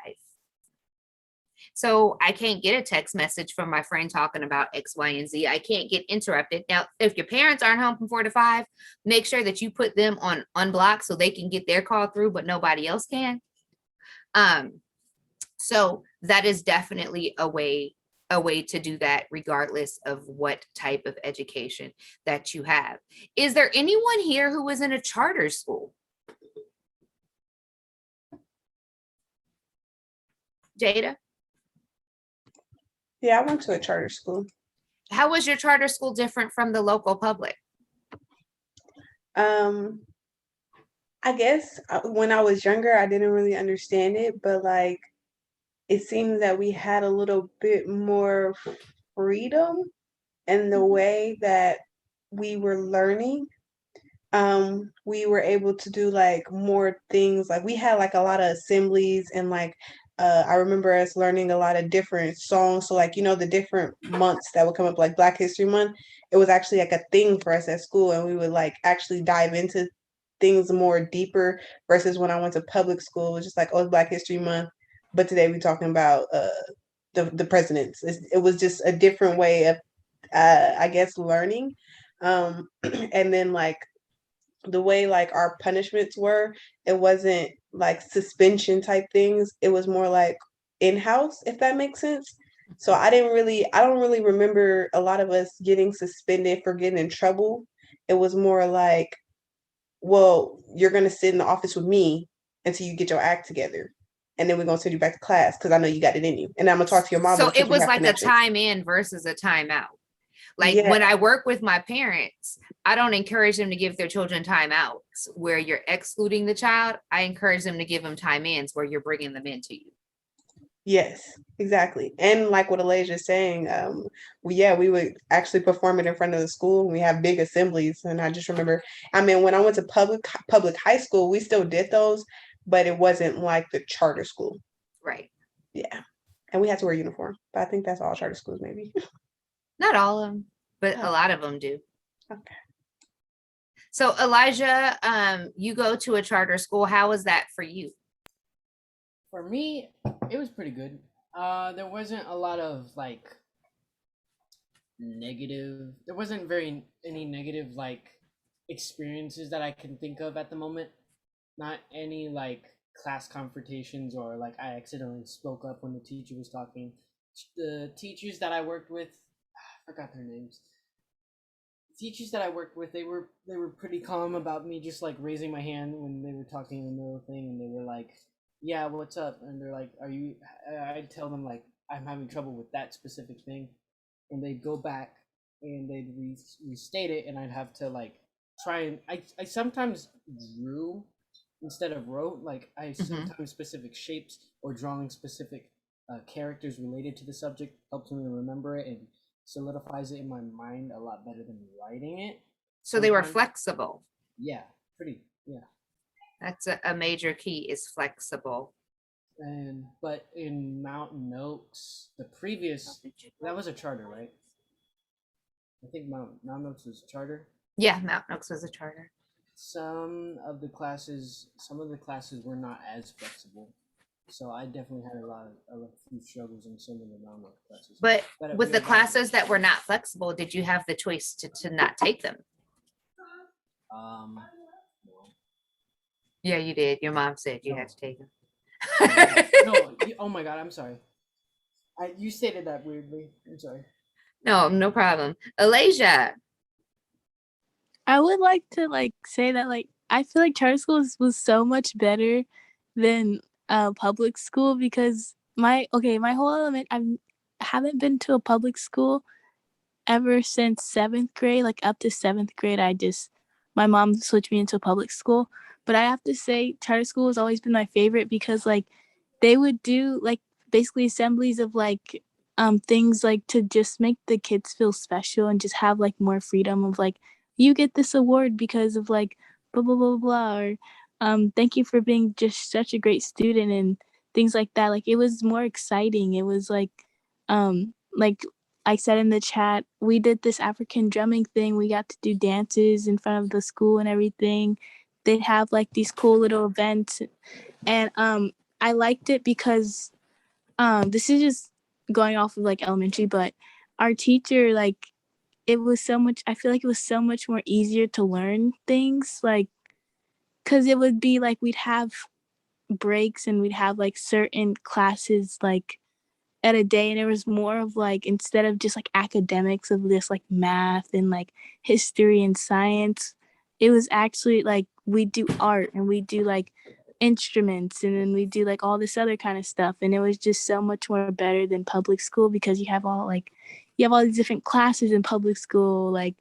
So I can't get a text message from my friend talking about X, Y, and Z. I can't get interrupted. Now, if your parents aren't home from 4 to 5, make sure that you put them on unblock so they can get their call through, but nobody else can. So that is definitely a way to do that, regardless of what type of education that you have. Is there anyone here who was in a charter school? Jada? Yeah, I went to a charter school. How was your charter school different from the local public? I guess when I was younger, I didn't really understand it, but like it seems that we had a little bit more freedom in the way that we were learning. We were able to do like more things. Like we had like a lot of assemblies and like I remember us learning a lot of different songs. So like, you know, the different months that would come up, like Black History Month, it was actually like a thing for us at school, and we would like actually dive into things more deeper versus when I went to public school, it was just like, oh, it's Black History Month, but today we're talking about the presidents. It was just a different way of I guess learning. And then like the way like our punishments were, it wasn't like suspension type things. It was more like in-house, if that makes sense. So I don't really remember a lot of us getting suspended for getting in trouble. It was more like, well, you're gonna sit in the office with me until you get your act together. And then we're gonna send you back to class because I know you got it in you. And I'm gonna talk to your mom. So it was like a time in versus a time out. Like Yeah. when I work with my parents, I don't encourage them to give their children timeouts where you're excluding the child. I encourage them to give them time ins where you're bringing them into you. Yes, exactly. And like what Elijah is saying, we would actually perform it in front of the school. We have big assemblies, and I just remember, I mean, when I went to public high school, we still did those, but it wasn't like the charter school. Right. Yeah, and we had to wear uniform, but I think that's all charter schools, maybe. Not all of them, but Oh. a lot of them do. Okay. So Elijah, you go to a charter school. How was that for you? For me, it was pretty good. There wasn't a lot of like negative. There wasn't any negative like experiences that I can think of at the moment. Not any like class confrontations or like I accidentally spoke up when the teacher was talking. The teachers that I worked with, I forgot their names. The teachers that I worked with, they were pretty calm about me just like raising my hand when they were talking in the middle of the thing, and they were like, yeah, what's up? And they're like, are you, I'd tell them like, I'm having trouble with that specific thing. And they'd go back and they'd restate it, and I'd have to like try and, I sometimes drew instead of wrote, like I sometimes specific shapes or drawing specific characters related to the subject helps me remember it and solidifies it in my mind a lot better than writing it. So they were flexible. Yeah, yeah. That's a major key, is flexible. But in Mountain Oaks, the previous, that was a charter, right? I think Mountain Oaks was a charter. Yeah, Mountain Oaks was a charter. Some of the classes were not as flexible. So I definitely had a few struggles in some of the Mountain Oaks classes. But with the classes that were not flexible, did you have the choice to not take them? No. Yeah, you did. Your mom said you had to take them. No, oh my God, I'm sorry. You stated that weirdly. I'm sorry. No problem. Alasia. I would like to like say that like I feel like charter schools was so much better than public school because my whole haven't been to a public school ever since 7th grade, like up to 7th grade. My mom switched me into a public school. But I have to say, charter school has always been my favorite because like they would do like basically assemblies of like things like to just make the kids feel special and just have like more freedom of like you get this award because of like blah blah blah blah or thank you for being just such a great student and things like that. Like it was more exciting. It was like I said in the chat, we did this African drumming thing. We got to do dances in front of the school and everything. They'd have like these cool little events. And I liked it because this is just going off of like elementary, but our teacher, like, it was so much, I feel like it was so much more easier to learn things. Like, because it would be like we'd have breaks and we'd have like certain classes, like, at a day, and it was more of like instead of just like academics of this like math and like history and science, it was actually like we do art and we do like instruments and then we do like all this other kind of stuff, and it was just so much more better than public school because you have all these different classes in public school. Like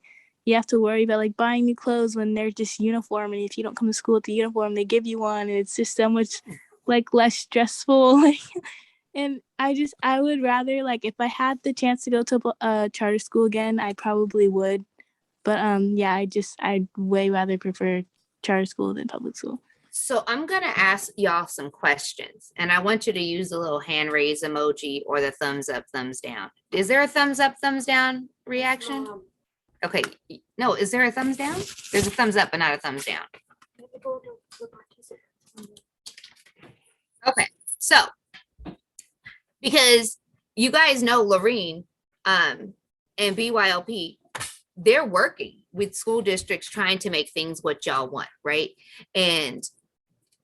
you have to worry about like buying new clothes when they're just uniform, and if you don't come to school with the uniform they give you one, and it's just so much like less stressful. Like, and I would rather, like, if I had the chance to go to a charter school again, I probably would. But yeah, I'd way rather prefer charter school than public school. So I'm going to ask y'all some questions, and I want you to use the little hand raise emoji or the thumbs up, thumbs down. Is there a thumbs up, thumbs down reaction? Okay. No, is there a thumbs down? There's a thumbs up, but not a thumbs down. Okay. So, because you guys know Lorene and BYLP, they're working with school districts trying to make things what y'all want, right? And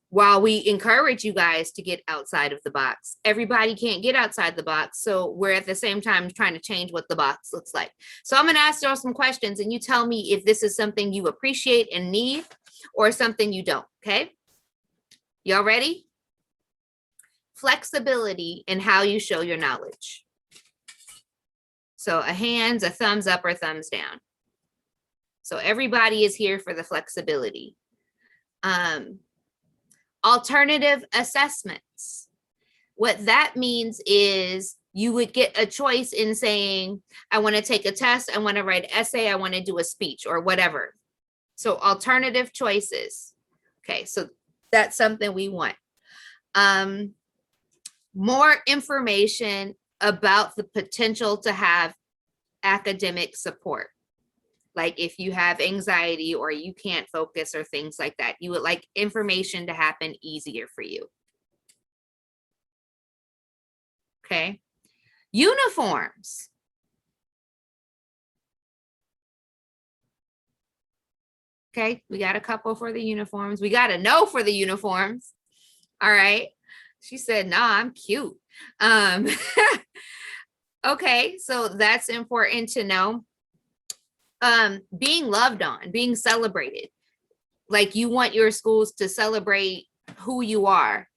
while we encourage you guys to get outside of the box, everybody can't get outside the box. So we're at the same time trying to change what the box looks like. So I'm going to ask y'all some questions and you tell me if this is something you appreciate and need or something you don't, okay? Y'all ready? Flexibility in how you show your knowledge. So a hands, a thumbs up, or thumbs down. So everybody is here for the flexibility. Alternative assessments. What that means is you would get a choice in saying, I want to take a test, I want to write an essay, I want to do a speech or whatever. So alternative choices. Okay, so that's something we want. More information about the potential to have academic support. Like if you have anxiety or you can't focus or things like that, you would like information to happen easier for you. Okay. Uniforms. Okay, we got a couple for the uniforms. We got a no for the uniforms. All right. She said, nah, I'm cute. Okay, so that's important to know. Being loved on, being celebrated. Like you want your schools to celebrate who you are.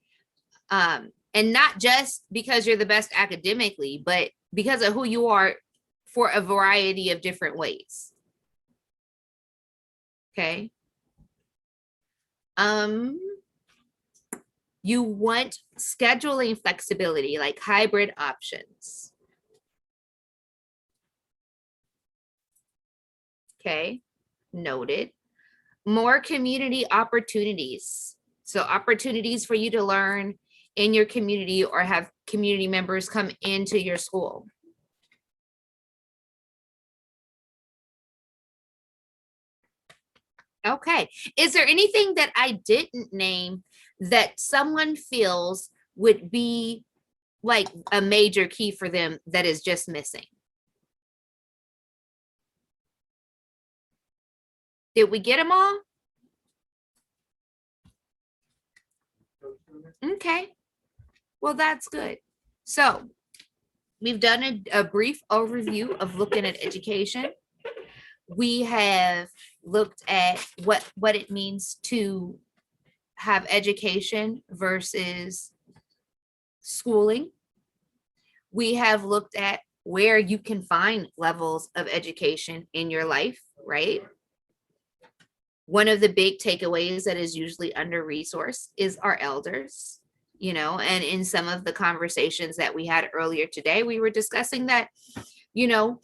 And not just because you're the best academically, but because of who you are for a variety of different ways. Okay. You want scheduling flexibility, like hybrid options. Okay, noted. More community opportunities. So opportunities for you to learn in your community or have community members come into your school. Okay, is there anything that I didn't name that someone feels would be like a major key for them that is just missing? Did we get them all? Okay, well, that's good. So we've done a brief overview of looking at education. We have looked at what it means to have education versus schooling. We have looked at where you can find levels of education in your life, right? One of the big takeaways that is usually under resourced is our elders, you know, and in some of the conversations that we had earlier today, we were discussing that, you know,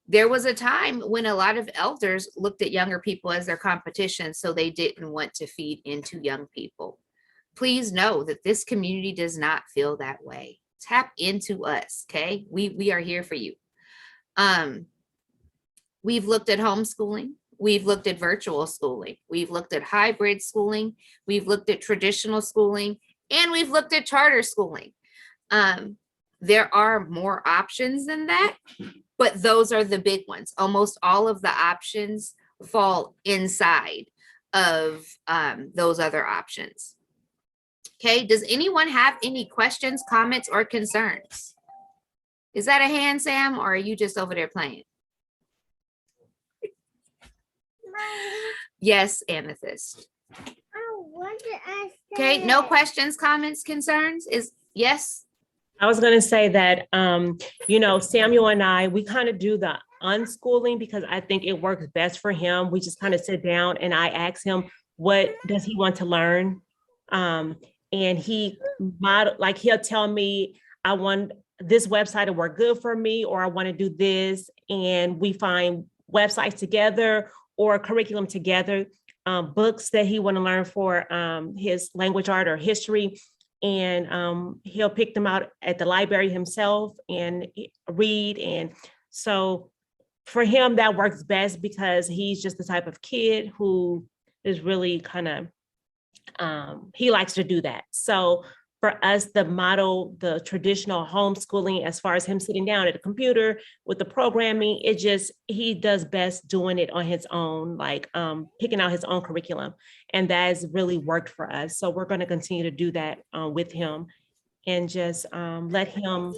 there was a time when a lot of elders looked at younger people as their competition, so they didn't want to feed into young people. Please know that this community does not feel that way. Tap into us, okay? We are here for you. We've looked at homeschooling. We've looked at virtual schooling. We've looked at hybrid schooling. We've looked at traditional schooling, and we've looked at charter schooling. There are more options than that, but those are the big ones. Almost all of the options fall inside of those other options. Okay, does anyone have any questions, comments, or concerns? Is that a hand, Sam, or are you just over there playing? Yes, Amethyst. Okay, no questions, comments, concerns? Is yes? I was going to say that, you know, Samuel and I, we kind of do the unschooling because I think it works best for him. We just kind of sit down and I ask him, what does he want to learn? And he like, he'll tell me, I want this website to work good for me, or I want to do this. And we find websites together or curriculum together, books that he want to learn for his language, art, or history. And he'll pick them out at the library himself and read. And so for him, that works best because he's just the type of kid who is really kind of, he likes to do that. So for us, the model, the traditional homeschooling, as far as him sitting down at a computer with the programming, it just, he does best doing it on his own, like picking out his own curriculum. And that has really worked for us. So we're going to continue to do that with him and just let him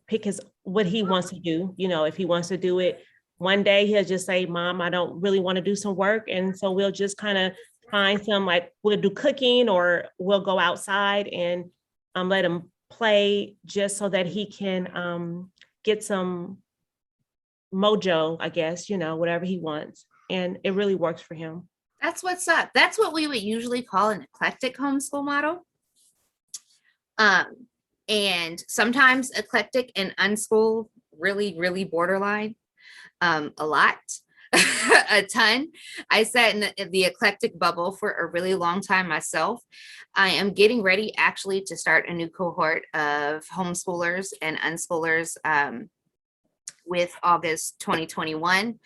pick what he wants to do. You know, if he wants to do it one day, he'll just say, Mom, I don't really want to do some work. And so we'll just kind of find some, like we'll do cooking or we'll go outside and let him play just so that he can get some mojo, I guess, you know, whatever he wants. And it really works for him. That's what's up. That's what we would usually call an eclectic homeschool model. And sometimes eclectic and unschool really, really borderline a lot. A ton. I sat in the eclectic bubble for a really long time myself. I am getting ready actually to start a new cohort of homeschoolers and unschoolers with August 2021.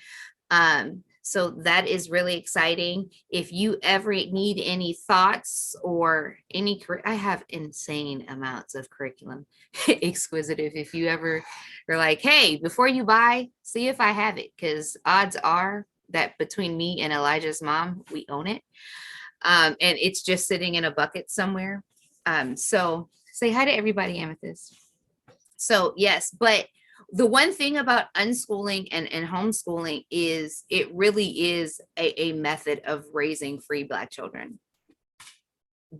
So that is really exciting. If you ever need any thoughts or any, I have insane amounts of curriculum. Exquisitive. If you ever are like, hey, before you buy, see if I have it, because odds are that between me and Elijah's mom, we own it. And it's just sitting in a bucket somewhere. So say hi to everybody, Amethyst. So yes, but the one thing about unschooling and homeschooling is it really is a method of raising free Black children.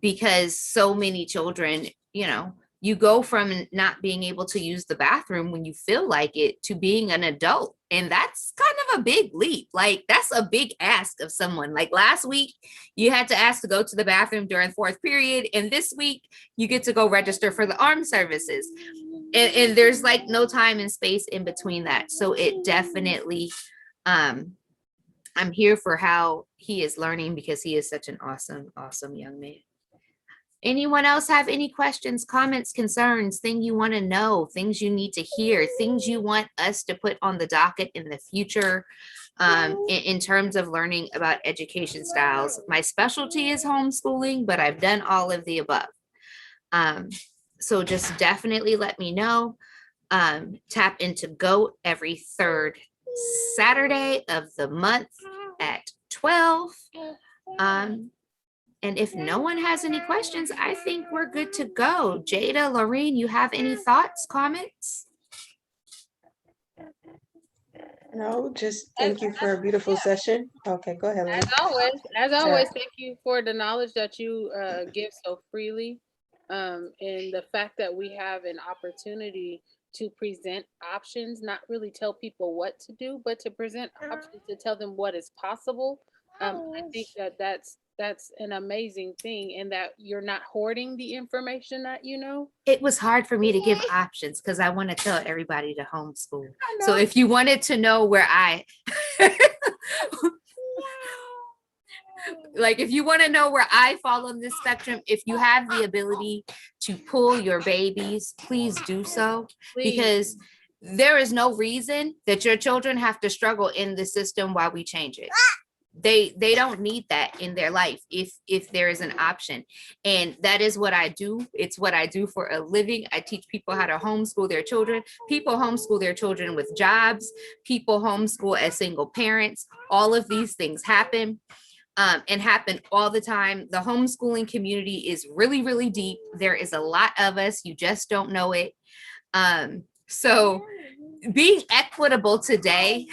Because so many children, you know, you go from not being able to use the bathroom when you feel like it to being an adult. And that's kind of a big leap. Like that's a big ask of someone. Like last week, you had to ask to go to the bathroom during fourth period. And this week you get to go register for the armed services. And there's like no time and space in between that. So it definitely, I'm here for how he is learning because he is such an awesome, awesome young man. Anyone else have any questions, comments, concerns, things you want to know, things you need to hear, things you want us to put on the docket in the future in terms of learning about education styles? My specialty is homeschooling, but I've done all of the above. So just definitely let me know. Tap into GOAT every third Saturday of the month at 12. And if no one has any questions, I think we're good to go. Jada, Lorene, you have any thoughts, comments? No, just thank you for a beautiful session. Okay, go ahead, Lorene. As always, thank you for the knowledge that you give so freely. And the fact that we have an opportunity to present options, not really tell people what to do, but to present options to tell them what is possible. I think that that's an amazing thing, and that you're not hoarding the information that you know. It was hard for me to give options because I want to tell everybody to homeschool. I So know. if you wanted to know where I like, if you want to know where I fall on this spectrum, if you have the ability to pull your babies, please do so, Please. because there is no reason that your children have to struggle in the system while we change it. They don't need that in their life if there is an option. And that is what I do. It's what I do for a living. I teach people how to homeschool their children. People homeschool their children with jobs. People homeschool as single parents. All of these things happen. And happen all the time. The homeschooling community is really, really deep. There is a lot of us. You just don't know it. So being equitable today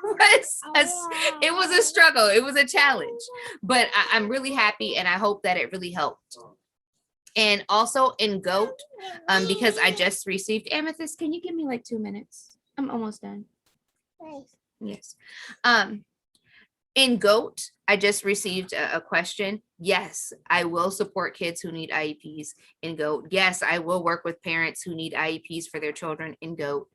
it was a struggle. It was a challenge, but I'm really happy, and I hope that it really helped. And also in GOAT, because I just received Amethyst. Can you give me like 2 minutes? I'm almost done. Yes. In GOAT, I just received a question. Yes, I will support kids who need IEPs in GOAT. Yes, I will work with parents who need IEPs for their children in GOAT.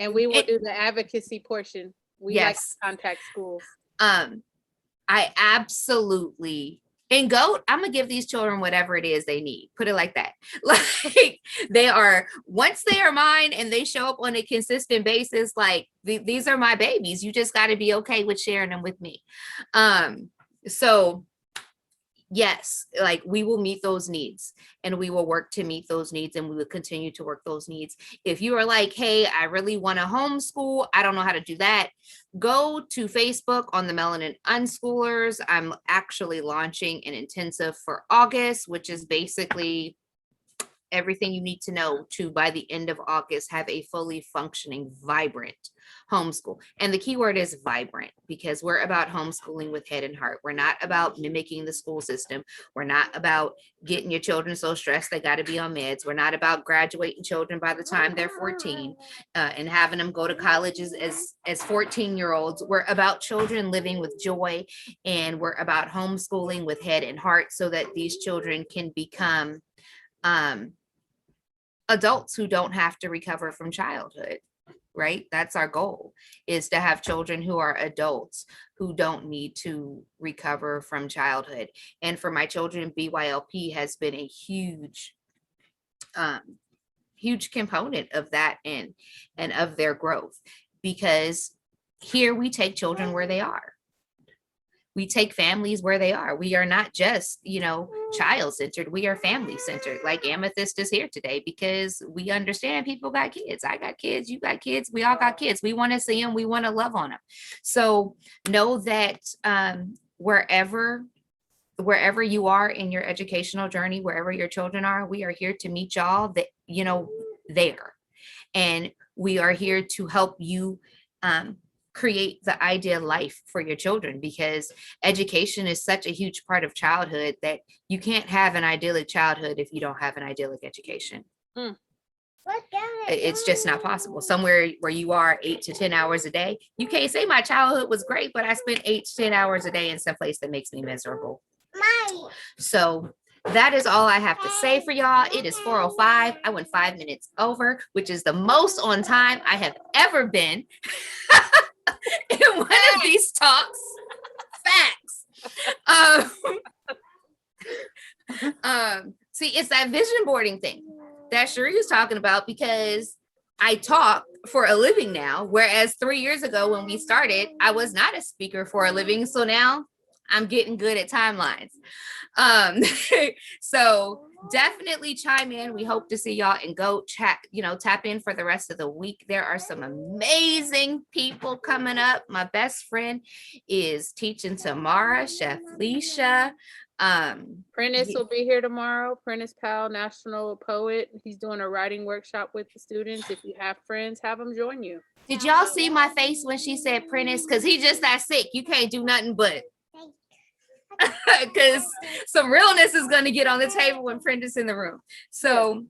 And we will do the advocacy portion. We like to Yes. contact schools. I absolutely, in GOAT, I'm gonna give these children whatever it is they need. Put it like that. Like, they are, once they are mine and they show up on a consistent basis, like these are my babies. You just got to be okay with sharing them with me. So yes, like, we will meet those needs, and we will work to meet those needs, and we will continue to work those needs. If you are like, hey, I really want to homeschool, I don't know how to do that, go to Facebook on the Melanin Unschoolers. I'm actually launching an intensive for August, which is basically everything you need to know to, by the end of August, have a fully functioning, vibrant homeschool. And the key word is vibrant, because we're about homeschooling with head and heart. We're not about mimicking the school system. We're not about getting your children so stressed they got to be on meds. We're not about graduating children by the time they're 14 and having them go to colleges as 14-year-olds. We're about children living with joy, and we're about homeschooling with head and heart, so that these children can become adults who don't have to recover from childhood, right? That's our goal, is to have children who are adults who don't need to recover from childhood. And for my children, BYLP has been a huge component of that and of their growth, because here we take children where they are. We take families where they are. We are not just, child-centered. We are family-centered. Like Amethyst is here today because we understand people got kids. I got kids. You got kids. We all got kids. We want to see them. We want to love on them. So know that wherever you are in your educational journey, wherever your children are, we are here to meet y'all there. And we are here to help you create the ideal life for your children, because education is such a huge part of childhood that you can't have an idyllic childhood if you don't have an idyllic education. It's just not possible. Somewhere where you are 8 to 10 hours a day, you can't say my childhood was great, but I spent 8 to 10 hours a day in some place that makes me miserable. So that is all I have to say for y'all. It is 4:05. I went 5 minutes over, which is the most on time I have ever been in one of these talks. Facts. See, it's that vision boarding thing that Cherie was talking about, because I talk for a living now, whereas 3 years ago when we started, I was not a speaker for a living. So now I'm getting good at timelines. So definitely chime in. We hope to see y'all and go chat, tap in for the rest of the week. There are some amazing people coming up. My best friend is teaching tomorrow, Chef Leisha. Prentice will be here tomorrow. Prentice Powell, national poet. He's doing a writing workshop with the students. If you have friends, have them join you. Did y'all see my face when she said Prentice? Because he just that sick. You can't do nothing but. Because some realness is going to get on the table when Prentice in the room. So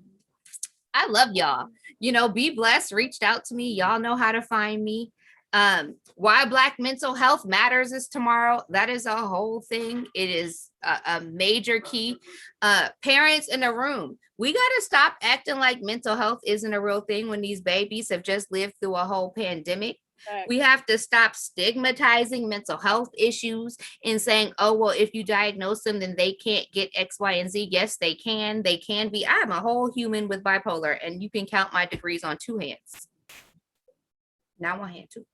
I love y'all. You know, be blessed, reached out to me. Y'all know how to find me. Why Black mental health matters is tomorrow. That is a whole thing. It is a major key. Parents in the room, we got to stop acting like mental health isn't a real thing when these babies have just lived through a whole pandemic. We have to stop stigmatizing mental health issues and saying, oh, well, if you diagnose them, then they can't get X, Y, and Z. Yes, they can. They can be. I'm a whole human with bipolar, and you can count my degrees on 2 hands. Now 1 hand too.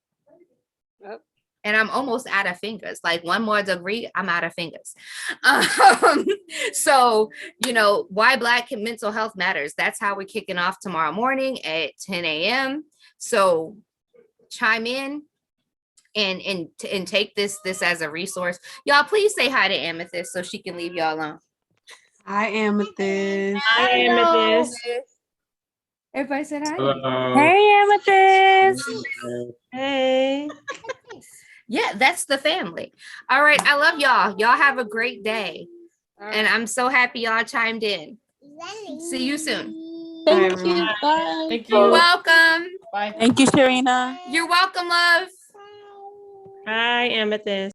Yep. And I'm almost out of fingers. Like 1 more degree, I'm out of fingers. So, you know, why Black mental health matters. That's how we're kicking off tomorrow morning at 10 a.m. So chime in and take this as a resource. Y'all, please say hi to Amethyst so she can leave y'all alone. Hi, Amethyst. Hi, Amethyst. Everybody said hi. Hello. Hey, Amethyst. Hey. Yeah, that's the family. All right, I love y'all. Y'all have a great day. All And right. I'm so happy y'all chimed in. See you soon. Thank you. Bye. Thank You're you. welcome. Bye. Thank you, Cherina. You're welcome, love. Hi, Amethyst.